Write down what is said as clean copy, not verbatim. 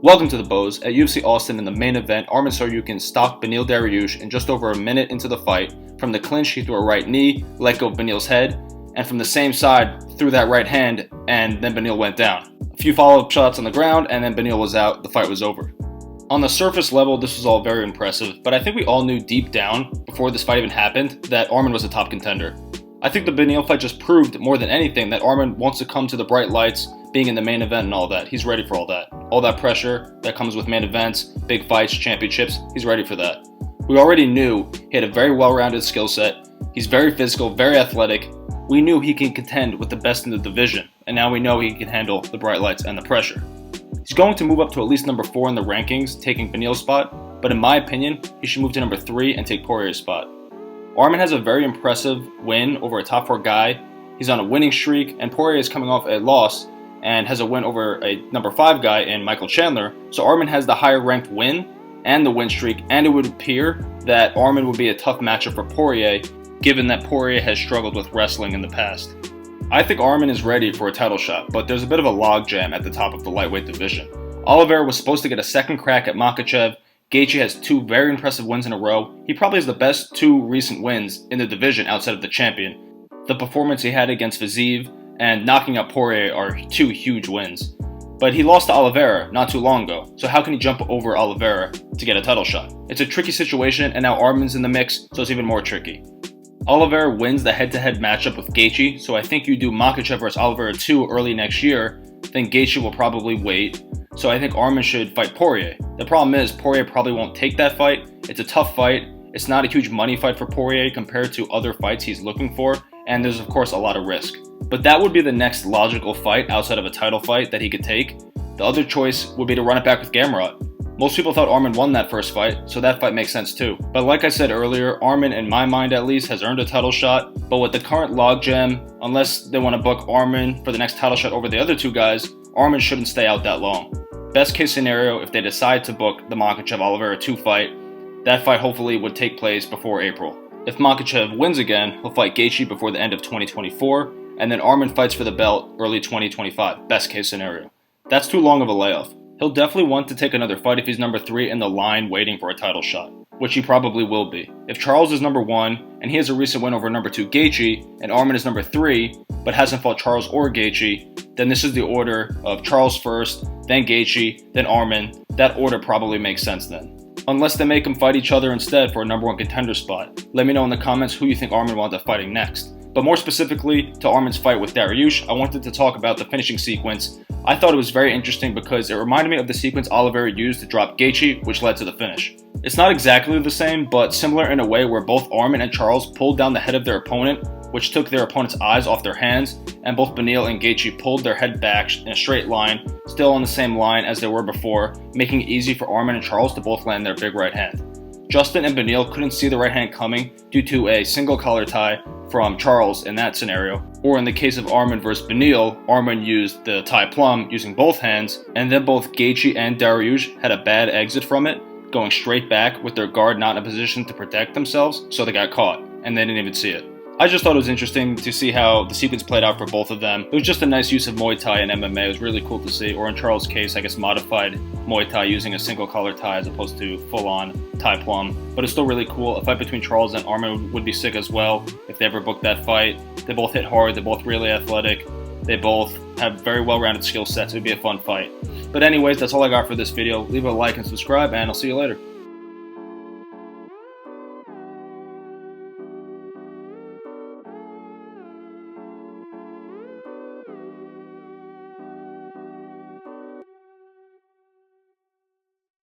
Welcome to the Bows. At UFC Austin in the main event, Arman Tsarukyan stalked Beneil Dariush in just over a minute into the fight. From the clinch, he threw a right knee, let go of Beneil's head, and from the same side, threw that right hand, and then Beneil went down. A few follow-up shots on the ground, and then Beneil was out. The fight was over. On the surface level, this was all very impressive, but I think we all knew deep down, before this fight even happened, that Arman was a top contender. I think the Beneil fight just proved, more than anything, that Arman wants to come to the bright lights, being in the main event and all that. He's ready for all that. All that pressure that comes with main events, big fights, championships, he's ready for that. We already knew he had a very well-rounded skill set. He's very physical, very athletic. We knew he can contend with the best in the division, and now we know he can handle the bright lights and the pressure. He's going to move up to at least number 4 in the rankings, taking Beneil's spot, but in my opinion, he should move to number 3 and take Poirier's spot. Arman has a very impressive win over a top 4 guy. He's on a winning streak, and Poirier is coming off a loss and has a win over a number 5 guy in Michael Chandler. So Arman has the higher ranked win and the win streak, and it would appear that Arman would be a tough matchup for Poirier, given that Poirier has struggled with wrestling in the past. I think Arman is ready for a title shot, but there's a bit of a logjam at the top of the lightweight division. Oliveira was supposed to get a second crack at Makhachev. Gaethje has 2 very impressive wins in a row. He probably has the best 2 recent wins in the division outside of the champion. The performance he had against Fiziev and knocking out Poirier are 2 huge wins. But he lost to Oliveira not too long ago, so how can he jump over Oliveira to get a title shot? It's a tricky situation, and now Arman's in the mix, so it's even more tricky. Oliveira wins the head-to-head matchup with Gaethje, so I think you do Makhachev vs. Oliveira 2 early next year, then Gaethje will probably wait, so I think Arman should fight Poirier. The problem is, Poirier probably won't take that fight. It's a tough fight. It's not a huge money fight for Poirier compared to other fights he's looking for, and there's of course a lot of risk. But that would be the next logical fight outside of a title fight that he could take. The other choice would be to run it back with Gamrot. Most people thought Arman won that first fight, so that fight makes sense too. But like I said earlier, Arman, in my mind at least, has earned a title shot. But with the current logjam, unless they want to book Arman for the next title shot over the other 2 guys, Arman shouldn't stay out that long. Best case scenario, if they decide to book the Makhachev-Oliveira 2 fight, that fight hopefully would take place before April. If Makhachev wins again, he'll fight Gaethje before the end of 2024, and then Arman fights for the belt early 2025, best case scenario. That's too long of a layoff. He'll definitely want to take another fight if he's number 3 in the line waiting for a title shot, which he probably will be. If Charles is number 1, and he has a recent win over number 2 Gaethje, and Arman is number 3, but hasn't fought Charles or Gaethje, then this is the order of Charles first, then Gaethje, then Arman. That order probably makes sense then. Unless they make them fight each other instead for a number 1 contender spot. Let me know in the comments who you think Arman will end up fighting next. But more specifically to Arman's fight with Dariush, I wanted to talk about the finishing sequence. I thought it was very interesting because it reminded me of the sequence Oliveira used to drop Gaethje, which led to the finish. It's not exactly the same, but similar in a way where both Arman and Charles pulled down the head of their opponent, which took their opponent's eyes off their hands, and both Beneil and Gaethje pulled their head back in a straight line, still on the same line as they were before, making it easy for Arman and Charles to both land their big right hand. Justin and Beneil couldn't see the right hand coming due to a single collar tie from Charles in that scenario. Or in the case of Arman versus Beneil, Arman used the tie plum using both hands, and then both Gaethje and Dariush had a bad exit from it, going straight back with their guard not in a position to protect themselves, so they got caught, and they didn't even see it. I just thought it was interesting to see how the sequence played out for both of them. It was just a nice use of Muay Thai and MMA. It was really cool to see. Or in Charles' case, I guess modified Muay Thai using a single collar tie as opposed to full-on tie plum. But it's still really cool. A fight between Charles and Arman would be sick as well if they ever booked that fight. They both hit hard. They're both really athletic. They both have very well-rounded skill sets. It would be a fun fight. But anyways, that's all I got for this video. Leave a like and subscribe, and I'll see you later.